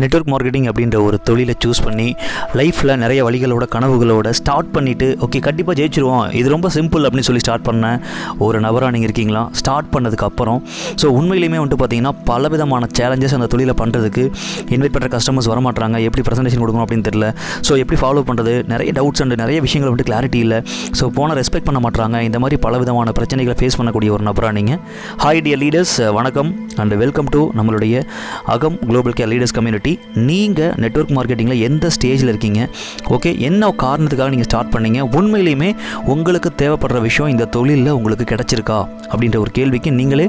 Network marketing அப்படின்ற ஒரு தொழிலை சூஸ் பண்ணி லைஃப்பில் நிறைய வழிகளோட கனவுகளோட ஸ்டார்ட் பண்ணிவிட்டு ஓகே கண்டிப்பாக ஜெயிச்சிருவோம், இது ரொம்ப சிம்பிள் அப்படின்னு சொல்லி ஸ்டார்ட் பண்ண ஒரு நபராக நீங்கள் இருக்கீங்களா? ஸ்டார்ட் பண்ணதுக்கப்புறம் உண்மையிலேயுமே பார்த்தீங்கன்னா பலவிதமான சேலஞ்சஸ் அந்த தொழிலை பண்ணுறதுக்கு இன்வைட் பண்ணுற கஸ்டமர்ஸ் வரமாட்டாங்க, எப்படி ப்ரெசன்டேஷன் கொடுக்கணும் அப்படின்னு தெரியல, எப்படி ஃபாலோ பண்ணுறது, நிறைய டவுட்ஸ் அண்ட் நிறைய விஷயங்கள் கிளாரிட்டி இல்லை, போனால் ரெஸ்பெக்ட் பண்ண மாட்டாங்க, இந்த மாதிரி பலவிதமான பிரச்சனைகளை ஃபேஸ் பண்ணக்கூடிய ஒரு நபராக நீங்கள். ஹாய் டியர் லீடர்ஸ், வணக்கம் அண்ட் வெல்கம் டு நம்மளுடைய அகம் குளோபல் கேர் லீடர்ஸ் கம்யூனிட்டி. நீங்கள் நெட்வொர்க் மார்க்கெட்டிங்கில் எந்த ஸ்டேஜில் இருக்கீங்க, ஓகே என்ன காரணத்துக்காக நீங்கள் ஸ்டார்ட் பண்ணீங்க, உண்மையிலேயுமே உங்களுக்கு தேவைப்படுற விஷயம் இந்த தொழிலில் உங்களுக்கு கிடச்சிருக்கா அப்படின்ற ஒரு கேள்விக்கு நீங்களே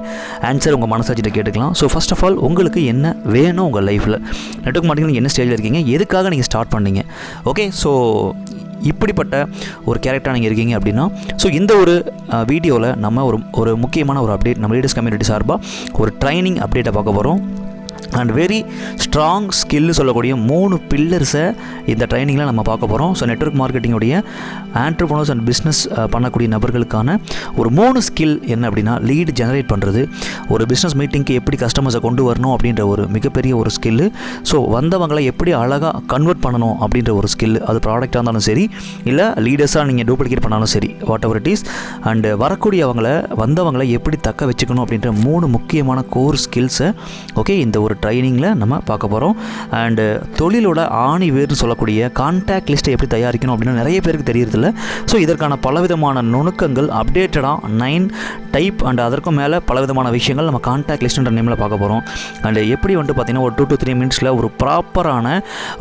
ஆன்சர் உங்கள் மனசாட்சியில் கேட்டுக்கலாம். ஃபர்ஸ்ட் ஆஃப் ஆல் உங்களுக்கு என்ன வேணும் உங்கள் லைஃப்பில், நெட்வொர்க் மார்க்கெட்டிங் என்ன ஸ்டேஜில் இருக்கீங்க, எதுக்காக நீங்கள் ஸ்டார்ட் பண்ணீங்க, ஓகே இப்படிப்பட்ட ஒரு கேரக்டராக நீங்கள் இருக்கீங்க அப்படின்னா இந்த ஒரு வீடியோவில் நம்ம ஒரு முக்கியமான ஒரு அப்டேட் நம்ம லீடர்ஸ் கம்யூனிட்டி சார்பாக ஒரு ட்ரைனிங் அப்டேட்டை பார்க்க போகிறோம். அண்ட் வெரி ஸ்ட்ராங் ஸ்கில்னு சொல்லக்கூடிய 3 பில்லர்ஸை இந்த ட்ரைனிங்கில் நம்ம பார்க்க போகிறோம். நெட்வொர்க் மார்க்கெட்டிங்குடைய ஆண்டர்ப்ரனர்ஸ் அண்ட் பிஸ்னஸ் பண்ணக்கூடிய நபர்களுக்கான ஒரு 3 ஸ்கில் என்ன அப்படின்னா, லீடு ஜெனரேட் பண்ணுறது, ஒரு பிஸ்னஸ் மீட்டிங்க்கு எப்படி கஸ்டமர்ஸை கொண்டு வரணும் அப்படின்ற ஒரு மிகப்பெரிய ஒரு ஸ்கில்லு, வந்தவங்களை எப்படி அழகாக கன்வெர்ட் பண்ணணும் அப்படின்ற ஒரு ஸ்கில், அது ப்ராடக்டாக இருந்தாலும் சரி இல்லை லீடர்ஸாக நீங்கள் டூப்ளிகேட் பண்ணாலும் சரி, whatever it is. And வந்தவங்களை எப்படி தக்க வச்சுக்கணும் அப்படின்ற 3 முக்கியமான கோர் ஸ்கில்ஸை ஓகே இந்த ஒரு ட்ரைனிங்கில் நம்ம பார்க்க போகிறோம். அண்டு தொழிலோட ஆணி வேர்னு சொல்லக்கூடிய கான்டாக்ட் லிஸ்ட்டை எப்படி தயாரிக்கணும் அப்படின்னு நிறைய பேருக்கு தெரியறதில்ல. இதற்கான பலவிதமான நுணுக்கங்கள் அப்டேட்டடாக 9 டைப் அண்ட் அதற்கும் மேலே பலவிதமான விஷயங்கள் நம்ம கான்டாக்ட் லிஸ்ட்ன்ற நேமில் பார்க்க போகிறோம். அண்டு எப்படி பார்த்திங்கன்னா ஒரு 2 to 3 மினிட்ஸில் ஒரு ப்ராப்பரான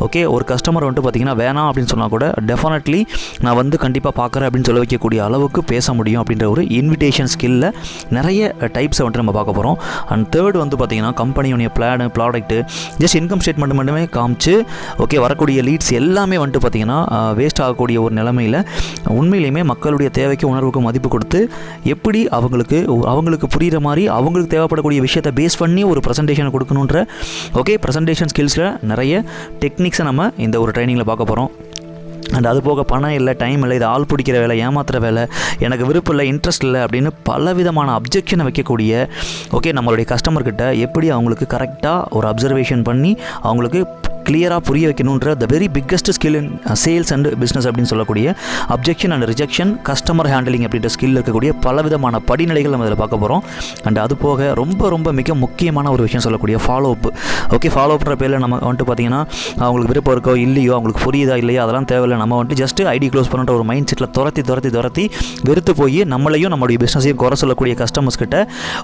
ஓகே ஒரு கஸ்டமர் பார்த்திங்கன்னா வேணாம் அப்படின்னு சொன்னால் கூட டெஃபினெட்லி நான் கண்டிப்பாக பார்க்குறேன் அப்படின்னு சொல்ல வைக்கக்கூடிய அளவுக்கு பேச முடியும் அப்படின்ற ஒரு இன்விடேஷன் ஸ்கில்லில் நிறைய டைப்ஸை நம்ம பார்க்க போகிறோம். அண்ட் தேர்ட் பார்த்திங்கன்னா கம்பெனியுடைய plan product just income statement மட்டுமே காமிச்சு ஓகே வரக்கூடிய லீட்ஸ் எல்லாமே பார்த்திங்கன்னா வேஸ்ட் ஆகக்கூடிய ஒரு நிலைமையில் உண்மையிலேயுமே மக்களுடைய தேவைக்கு உணர்வுக்கு மதிப்பு கொடுத்து எப்படி அவங்களுக்கு புரிகிற மாதிரி அவங்களுக்கு தேவைப்படக்கூடிய விஷயத்தை பேஸ் பண்ணி ஒரு ப்ரெசன்டேஷன் கொடுக்கணுன்ற ஓகே ப்ரெசன்டேஷன் ஸ்கில்ஸில் நிறைய டெக்னிக்ஸை நம்ம இந்த ஒரு ட்ரைனிங்கில் பார்க்க போகிறோம். அண்ட் அது போக பணம் இல்லை, டைம் இல்லை, இது ஆள் பிடிக்கிற வேலை, ஏமாத்துகிற வேலை, எனக்கு விருப்பம் இல்லை, இன்ட்ரெஸ்ட் இல்லை அப்படின்னு பலவிதமான அப்ஜெக்ஷனை வைக்கக்கூடிய ஓகே நம்மளுடைய கஸ்டமர்கிட்ட எப்படி அவங்களுக்கு கரெக்டாக ஒரு அப்சர்வேஷன் பண்ணி அவங்களுக்கு கிளியராக புரிய வைக்கணுன்ற the very biggest skill in sales and business அப்படின்னு சொல்லக்கூடிய objection and rejection, customer handling அப்படின்ற ஸ்கில் இருக்கக்கூடிய பலவிதமான படிநிலைகள் நம்ம இதில் பார்க்க போகிறோம். அண்ட் அது போக ரொம்ப மிக முக்கியமான ஒரு விஷயம் சொல்லக்கூடிய ஃபாலோ அப். ஓகே ஃபாலோ அப்ன்ற பேரில் நம்ம பார்த்திங்கன்னா அவங்களுக்கு விருப்பம் இருக்கோ இல்லையோ, அவங்களுக்கு புரியுதா இல்லையா அதெல்லாம் தேவையில்லை, நம்ம ஜஸ்ட் ஐடி க்ளோஸ் பண்ணுற ஒரு மைண்ட் செட்டில் துரத்தி வெறுத்து போய் நம்மளையும் நம்மளுடைய பிஸ்னஸையும் குறை சொல்லக்கூடிய கஸ்டமர்ஸ் கிட்ட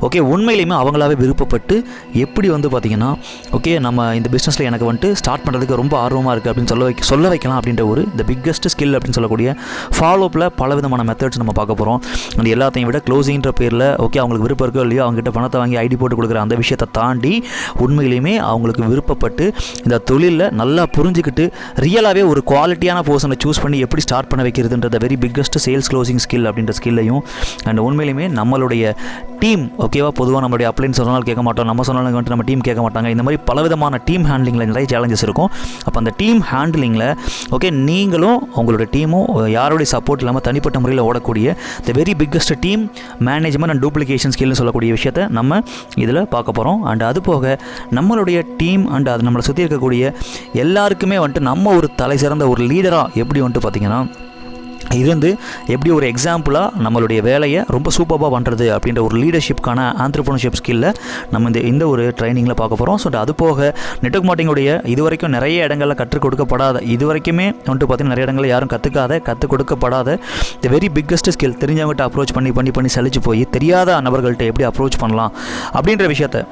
ஓகே உண்மையிலேயுமே அவங்களாவே விருப்பப்பட்டு எப்படி பார்த்திங்கன்னா ஓகே நம்ம இந்த பிஸ்னஸில் எனக்கு ஸ்டார்ட் பண்ணுறதுக்கு ரொம்ப ஆர்வமாக இருக்குது அப்படின்னு சொல்ல வைக்கலாம் அப்படின்ற ஒரு த பிக்கஸ்ட் ஸ்கில் அப்படின்னு சொல்லக்கூடிய ஃபாலோ அப்பில் பலவிதமான மெத்தட்ஸ் நம்ம பார்க்க போகிறோம். அந்த எல்லாத்தையும் விட க்ளோசிங்கிற பேரில் ஓகே அவங்களுக்கு விருப்பம் இருக்கோ இல்லையோ அவங்ககிட்ட பணத்தை வாங்கி ஐடி போட்டு கொடுக்குற அந்த விஷயத்தை தாண்டி உண்மையிலேயுமே அவங்களுக்கு விருப்பப்பட்டு இந்த தொழிலில் நல்லா புரிஞ்சுக்கிட்டு ரியலாகவே ஒரு குவாலிட்டியான பர்சனை சூஸ் பண்ணி எப்படி ஸ்டார்ட் பண்ண வைக்கிறதுன்ற very biggest sales closing skill அப்படின்ற ஸ்கில்லையும் அண்ட் உண்மையிலுமே நம்மளுடைய டீம் ஓகேவா பொதுவாக நம்மளுடைய அப்ளைன்ஸ் சொன்னாலும் கேட்க மாட்டோம், நம்ம சொன்னாலும் நம்ம டீம் கேட்க மாட்டாங்க, இந்த மாதிரி பலவிதமான டீம் ஹேண்ட்லிங்கில் நிறைய சேலஞ்சஸ் இருக்கும். அப்போ அந்த டீம் ஹேண்ட்லிங்கில் ஓகே நீங்களும் உங்களோட டீமும் யாருடைய சப்போர்ட் இல்லாமல் தனிப்பட்ட முறையில் ஓடக்கூடிய the very biggest team management and duplication ஸ்கில்னு சொல்லக்கூடிய விஷயத்தை நம்ம இதில் பார்க்க போகிறோம். அண்ட் அது போக நம்மளுடைய டீம் அண்ட் அது நம்மளை சுற்றி இருக்கக்கூடிய எல்லாருக்குமே நம்ம ஒரு தலை சிறந்த ஒரு லீடராக எப்படி பார்த்திங்கன்னா இருந்து எப்படி ஒரு எக்ஸாம்பிளாக நம்மளுடைய வேலையை ரொம்ப சூப்பராக பண்ணுறது அப்படின்ற ஒரு லீடர்ஷிப்கான ஆண்டர்ப்ரனர்ஷிப் ஸ்கில்லை நம்ம இந்த ஒரு ட்ரைனிங்கில் பார்க்க போகிறோம். அது போக நெட்வொர்க் மார்க்கெட்டிங்குடைய இதுவரைக்கும் நிறைய இடங்களில் கற்றுக் கொடுக்கப்படாத, இது வரைக்குமே பார்த்திங்கன்னா நிறைய இடங்களில் யாரும் கற்றுக் கொடுக்கப்படாத த வெரி பிக்கஸ்ட் ஸ்கில், தெரிஞ்சவங்ககிட்ட அப்ரோச் பண்ணி சலிச்சு போய் தெரியாத நபர்கள்ட்ட எப்படி அப்ரோச் பண்ணலாம் அப்படின்ற விஷயத்தை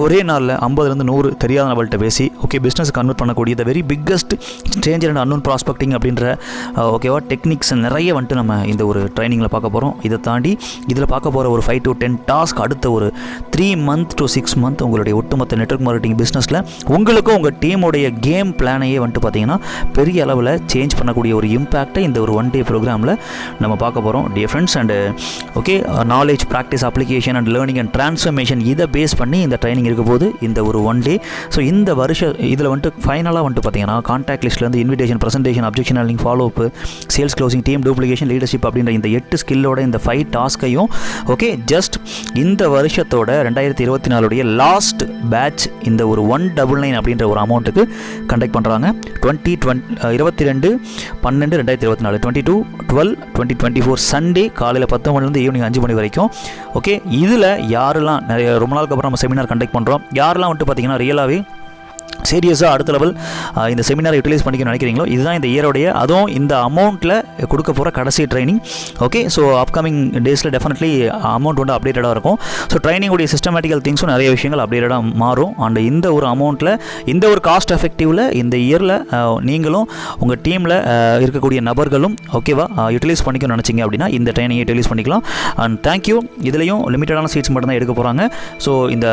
ஒரே நாளில் 50 to 100 தெரியாத நபர்கள்ட்ட பேசி ஓகே பிஸ்னஸ் கன்வெர்ட் பண்ணக்கூடிய த very biggest Stranger and unknown prospecting அப்படின்ற ஓகேவா டெக்னிக்ஸ் நிறைய நம்ம இந்த ஒரு ட்ரைனிங்கில் பார்க்க போகிறோம். இதை தாண்டி இதில் பார்க்க போகிற ஒரு 5 to 10 டாஸ்க் அடுத்த ஒரு 3 months to 6 months உங்களுடைய ஒட்டுமொத்த நெட்வொர்க் மார்க்கெட்டிங் பிஸ்னஸில் உங்களுக்கும் உங்கள் டீமுடைய கேம் பிளானையே பார்த்திங்கன்னா பெரிய அளவில் சேஞ்ச் பண்ணக்கூடிய ஒரு இம்பேக்டை இந்த ஒரு 1 day ப்ரோக்ராமில் நம்ம பார்க்க போகிறோம். Dear friends, and okay knowledge practice application and learning and transformation இதை பேஸ் பண்ணி இந்த ட்ரைனிங் ட்ரைனிங் இருக்க போது இந்த ஒரு 1 டே. ஸோ இந்த வருஷம் இதில் வந்துட்டு ஃபைனலாக வந்துட்டு பார்த்தீங்கன்னா கான்டாக்ட் லிஸ்ட்லேருந்து invitation, presentation, objection handling, follow up, sales closing, team duplication, leadership அப்படின்ற இந்த 8 ஸ்கில்லோட இந்த 5 டாஸ்க்கையும் ஓகே ஜஸ்ட் இந்த வருஷத்தோட 2024 லாஸ்ட் பேட்ச் இந்த ஒரு 199 அப்படின்ற ஒரு அமௌண்ட்டுக்கு கண்டக்ட் பண்ணுறாங்க. 22/12/2024 22/12/2024 சண்டே காலையில் 10 மணிலேருந்து ஈவினிங் 5 மணி வரைக்கும். ஓகே, இதில் யாரெல்லாம் நிறைய ரொம்ப நாளுக்கு அப்புறம் நம்ம செமினார் கண்டக்ட் பண்ணுறோம், யாரெல்லாம் வந்துட்டு பார்த்தீங்கன்னா ரியலாகவே சீரியஸாக அடுத்த லெவல் இந்த செமினாரை யூட்டிலைஸ் பண்ணிக்கணும்னு நினைக்கிறீங்களோ, இதுதான் இந்த இயரோடைய, அதுவும் இந்த அமௌண்ட்டில் கொடுக்க போகிற கடைசி ட்ரைனிங். ஓகே, ஸோ அப்கமிங் டேஸில் டெஃபினெட்லி அமௌண்ட் வந்து அப்டேட்டடாக இருக்கும். ஸோ ட்ரைனிங்குடைய சிஸ்டமேட்டிக்கல் திங்ஸும் நிறைய விஷயங்கள் அப்டேட்டடாக மாறும். அண்ட் இந்த ஒரு அமௌண்ட்டில், இந்த ஒரு காஸ்ட் எஃபெக்டிவில் இந்த இயரில் நீங்களும் உங்கள் டீமில் இருக்கக்கூடிய நபர்களும் ஓகேவா யூட்டிலைஸ் பண்ணிக்கணும்னு நினச்சிங்க அப்படின்னா இந்த ட்ரைனிங்கை யூட்டிலைஸ் பண்ணிக்கலாம். And thank you. இதுலேயும் லிமிட்டடான சீட்ஸ் மட்டும் தான் எடுக்க போகிறாங்க. ஸோ இந்த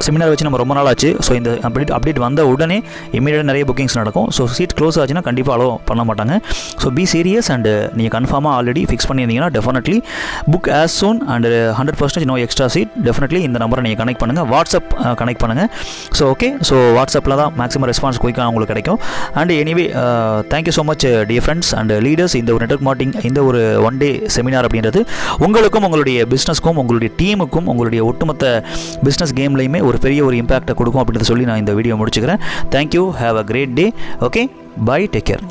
செமினார் வச்சு நம்ம ரொம்ப நாள் ஆச்சு. ஸோ இந்த அப்டேட் வந்த உடனே இமீடியட்டாக நிறைய புக்கிங்ஸ் நடக்கும். ஸோ சீட் க்ளோஸ் ஆச்சுன்னா கண்டிப்பாக அலோவ் பண்ண மாட்டாங்க. ஸோ பி சீரியஸ் அண்ட் நீங்கள் கன்ஃபார்மாக ஆல்ரெடி ஃபிக்ஸ் பண்ணியிருந்தீங்கன்னா definitely book as soon and 100% no extra seat. Definitely இந்த நம்பரை நீங்கள் கனெக்ட் பண்ணுங்கள், வாட்ஸ்அப் கனெக்ட் பண்ணுங்கள். ஸோ ஓகே, ஸோ வாட்ஸ்அப்பில் தான் மேக்ஸிமம் ரெஸ்பான்ஸ் குயிக்காக உங்களுக்கு கிடைக்கும். And anyway thank you so much dear friends and leaders. இந்த ஒரு நெட்வொர்க் மார்க்கெட்டிங், இந்த ஒரு 1 டே செமினார் அப்படின்றது உங்களுக்கும் உங்களுடைய பிஸ்னஸ்க்கும் உங்களுடைய டீமுக்கும் உங்களுடைய ஒட்டுமொத்த பிஸ்னஸ் கேம்லையுமே ஒரு பெரிய ஒரு இம்பாக்டை கொடுக்கும் அப்படின்றத சொல்லி நான் இந்த வீடியோ முடிச்சுக்கிறேன். Thank you, have a great day. Okay, bye, take care.